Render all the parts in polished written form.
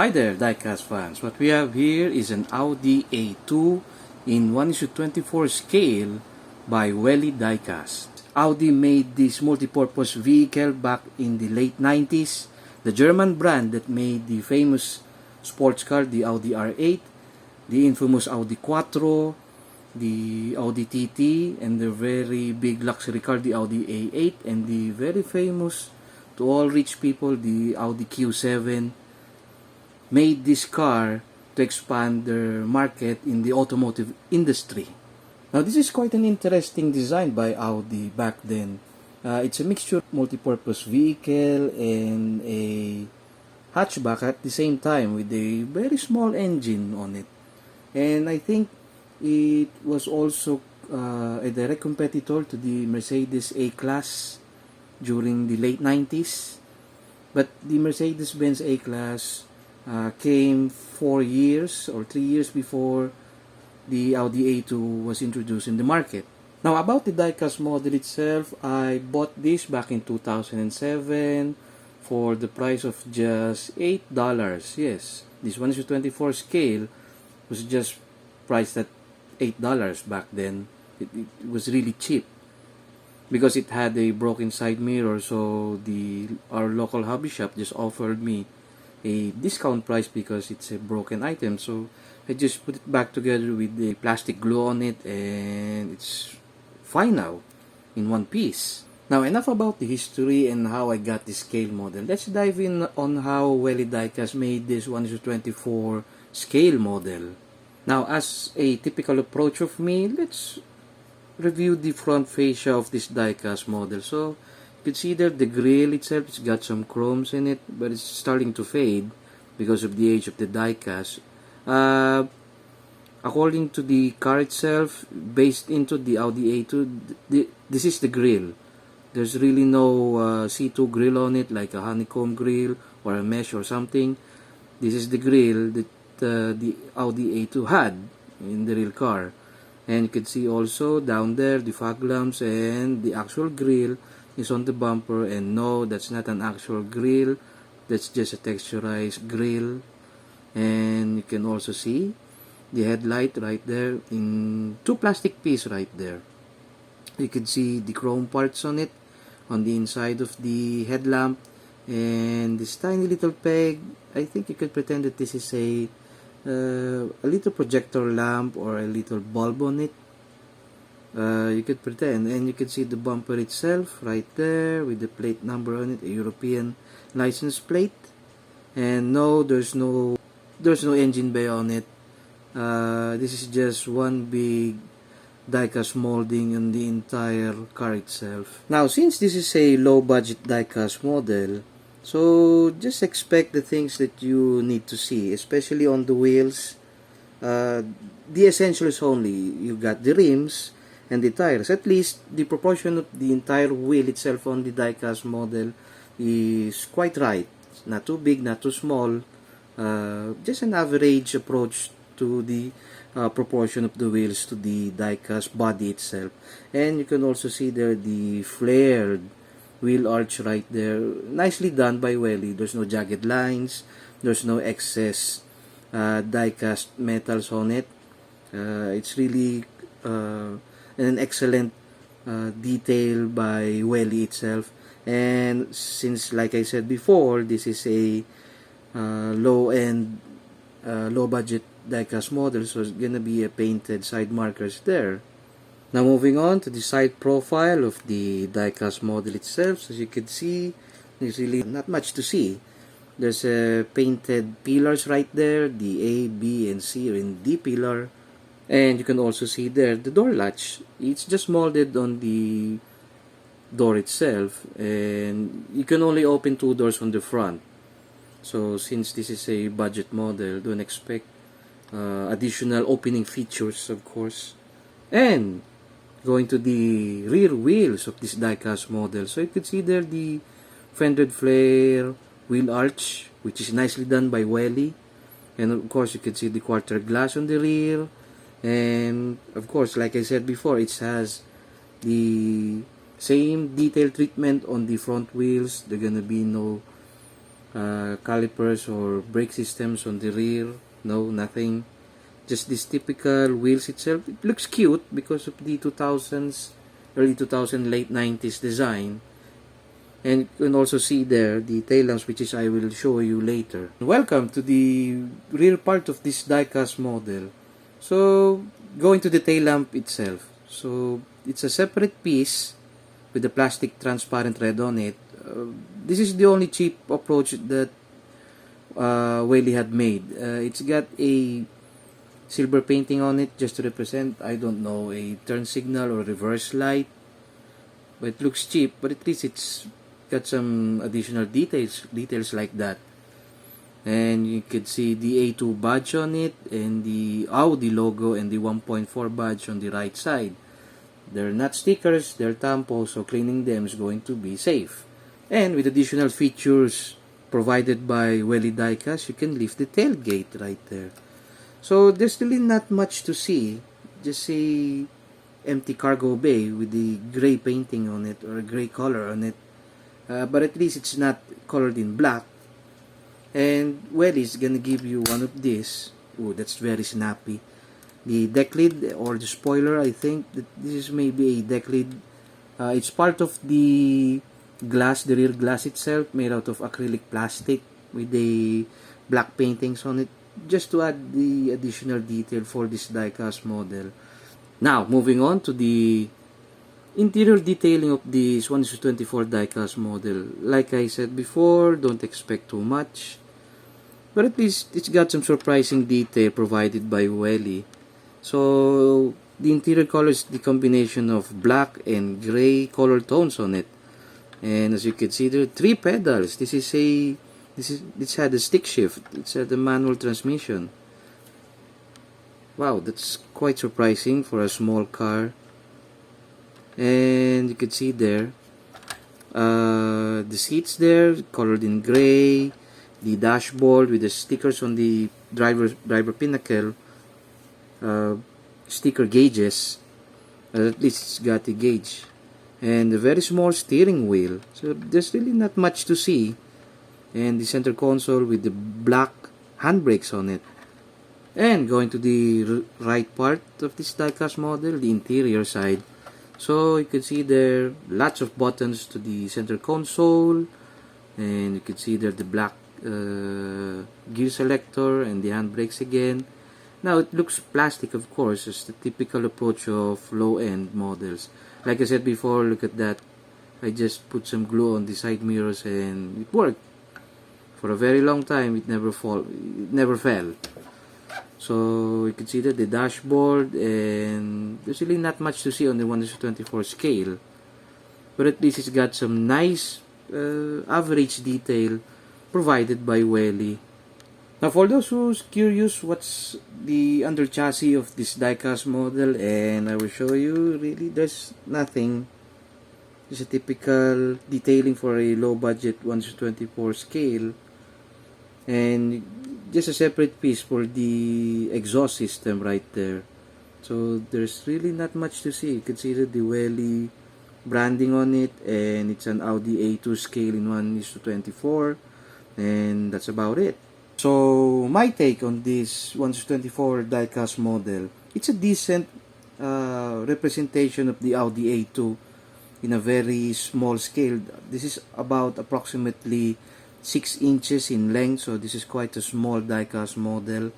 Hi there, Diecast fans. What we have here is an Audi A2 in 1:24 scale by Welly Diecast. Audi made this multi-purpose vehicle back in the late 90s. The German brand that made the famous sports car, the Audi R8, the infamous Audi Quattro, the Audi TT, and the very big luxury car, the Audi A8, and the very famous to all rich people, the Audi Q7, made this car to expand their market in the automotive industry. Now, this is quite an interesting design by Audi back then. It's a mixture of multi-purpose vehicle and a hatchback at the same time with a very small engine on it. And I think it was also a direct competitor to the Mercedes A-Class during the late 90s. But the Mercedes-Benz A-Class came 4 years or 3 years before the Audi A2 was introduced in the market. Now, about the diecast model itself, I bought this back in 2007 for the price of just $8. Yes, this 1:24 scale was just priced at $8 back then. It was really cheap because it had a broken side mirror, so our local hobby shop just offered me a discount price because it's a broken item. So I just put it back together with the plastic glue on it, and it's fine now in one piece. Now, enough about the history and how I got this scale model. Let's dive in on how Welly Diecast made this 1:24 scale model. Now, as a typical approach of me, let's review the front fascia of this diecast model. So you can see there the grille itself, it's got some chromes in it, but it's starting to fade because of the age of the diecast. According to the car itself, based into the Audi A2, this is the grille. There's really no C2 grille on it, like a honeycomb grille or a mesh or something. This is the grille that the Audi A2 had in the real car. And you can see also down there the fog lamps, and the actual grille is on the bumper. And no, that's not an actual grille, that's just a texturized grille. And you can also see the headlight right there in two plastic pieces right there. You can see the chrome parts on it on the inside of the headlamp, and this tiny little peg. I think you could pretend that this is a little projector lamp or a little bulb on it. You could pretend, and you can see the bumper itself right there with the plate number on it, a European license plate. And no, there's no engine bay on it. This is just one big diecast molding on the entire car itself. Now, since this is a low budget diecast model, so just expect the things that you need to see, especially on the wheels. The essentials only. You got the rims and the tires. At least the proportion of the entire wheel itself on the diecast model is quite right. Not too big, not too small. Just an average approach to the proportion of the wheels to the diecast body itself. And you can also see there the flared wheel arch right there. Nicely done by Welly. There's no jagged lines. There's no excess diecast metals on it. It's really an excellent detail by Welly itself. And since, like I said before, this is a low-end, low-budget diecast model, so it's gonna be a painted side markers there. Now, moving on to the side profile of the diecast model itself. So as you can see, there's really not much to see. There's painted pillars right there, the A, B, and C are in D pillar. And you can also see there the door latch. It's just molded on the door itself, and you can only open 2 doors on the front. So since this is a budget model, don't expect additional opening features, of course. And going to the rear wheels of this diecast model, so you can see there the fended flare wheel arch, which is nicely done by Welly. And of course you can see the quarter glass on the rear. And of course, like I said before, it has the same detail treatment on the front wheels. There gonna be no calipers or brake systems on the rear. No, nothing. Just this typical wheels itself. It looks cute because of the 2000s, early 2000s, late 90s design. And you can also see there the tail lamps, which is I will show you later. Welcome to the rear part of this diecast model. So going to the tail lamp itself. So it's a separate piece with the plastic transparent red on it. This is the only cheap approach that Welly had made. It's got a silver painting on it just to represent, I don't know, a turn signal or reverse light. But it looks cheap, but at least it's got some additional details like that. And you could see the A2 badge on it and the Audi logo and the 1.4 badge on the right side. They're not stickers, they're tampos, so cleaning them is going to be safe. And with additional features provided by Welly Diecast, you can lift the tailgate right there. So there's really not much to see. Just a empty cargo bay with the gray painting on it or a gray color on it. But at least it's not colored in black. And Welly is gonna give you one of these. Oh, that's very snappy. The deck lid or the spoiler, I think that this is maybe a deck lid. It's part of the glass, the rear glass itself, made out of acrylic plastic with the black paintings on it, just to add the additional detail for this diecast model. Now, moving on to the interior detailing of this 1:24 diecast model. Like I said before, don't expect too much, but at least it's got some surprising detail provided by Welly. So the interior color is the combination of black and gray color tones on it, and as you can see, there are 3 pedals. This had a stick shift. It's had a manual transmission. Wow, that's quite surprising for a small car. And you can see there the seats there colored in gray, the dashboard with the stickers on the driver pinnacle, sticker gauges, at least it's got a gauge, and a very small steering wheel. So there's really not much to see. And the center console with the black handbrakes on it. And going to the right part of this diecast model, the interior side. So you can see there lots of buttons to the center console, and you can see there the black gear selector and the handbrakes again. Now it looks plastic, of course, as the typical approach of low-end models. Like I said before, look at that. I just put some glue on the side mirrors and it worked. For a very long time, it never fell. So you can see that the dashboard, and there's really not much to see on the 1:24 scale, but at least it's got some nice average detail provided by Welly. Now for those who's curious what's the under chassis of this diecast model, and I will show you, really there's nothing. It's a typical detailing for a low budget 1:24 scale, and just a separate piece for the exhaust system right there. So there's really not much to see. You can see the Welly branding on it, and it's an Audi A2 scale in 1:24, and that's about it. So my take on this 1:24 diecast model, it's a decent representation of the Audi A2 in a very small scale. This is about approximately 6 inches in length, so this is quite a small diecast model.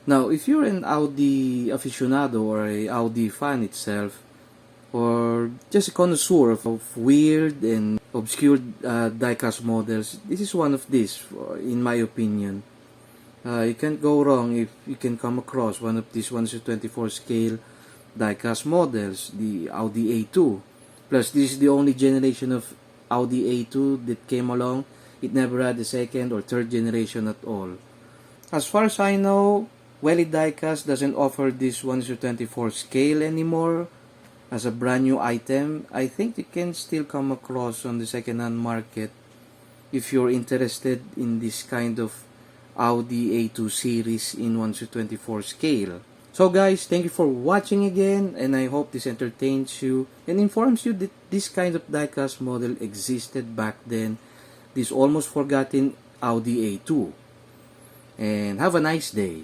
Now, if you're an Audi aficionado or a Audi fan itself, or just a connoisseur of weird and obscure diecast models, this is one of these, in my opinion. You can't go wrong if you can come across one of these 1:24 scale diecast models, the Audi A2. Plus, this is the only generation of Audi A2 that came along. It never had a second or third generation at all. As far as I know, Welly Diecast doesn't offer this 1:24 scale anymore as a brand new item. I think you can still come across on the second-hand market if you're interested in this kind of Audi A2 series in 1:24 scale. So guys, thank you for watching again, and I hope this entertains you and informs you that this kind of diecast model existed back then. This almost forgotten Audi A2. And have a nice day.